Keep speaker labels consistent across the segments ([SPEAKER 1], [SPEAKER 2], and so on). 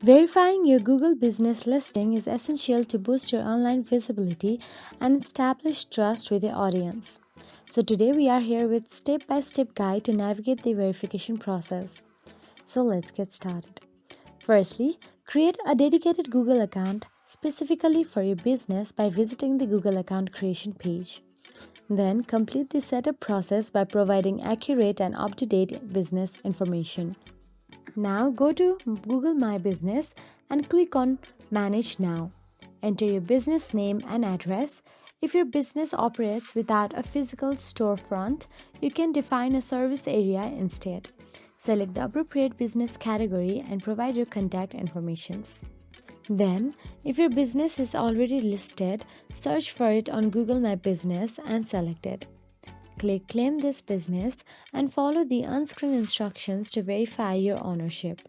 [SPEAKER 1] Verifying your Google business listing is essential to boost your online visibility and establish trust with your audience. So today we are here with step-by-step guide to navigate the verification process. So let's get started. Firstly, create a dedicated Google account specifically for your business by visiting the Google account creation page. Then complete the setup process by providing accurate and up-to-date business information. Now go to Google My Business and click on Manage Now. Enter your business name and address. If your business operates without a physical storefront, you can define a service area instead. Select the appropriate business category and provide your contact informations. Then, if your business is already listed, search for it on Google My Business and select it. Click Claim This Business and follow the on-screen instructions to verify your ownership.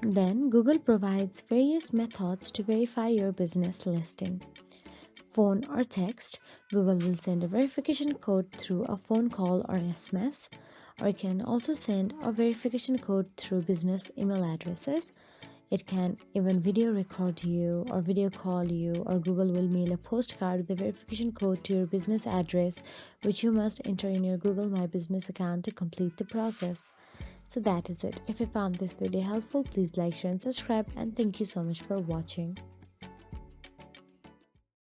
[SPEAKER 1] Then, Google provides various methods to verify your business listing. Phone or text, Google will send a verification code through a phone call or SMS, or it can also send a verification code through business email addresses. It can even video record you or video call you, or Google will mail a postcard with the verification code to your business address, which you must enter in your Google My Business account to complete the process. So that is it. If you found this video helpful, please like, share, and subscribe. And thank you so much for watching.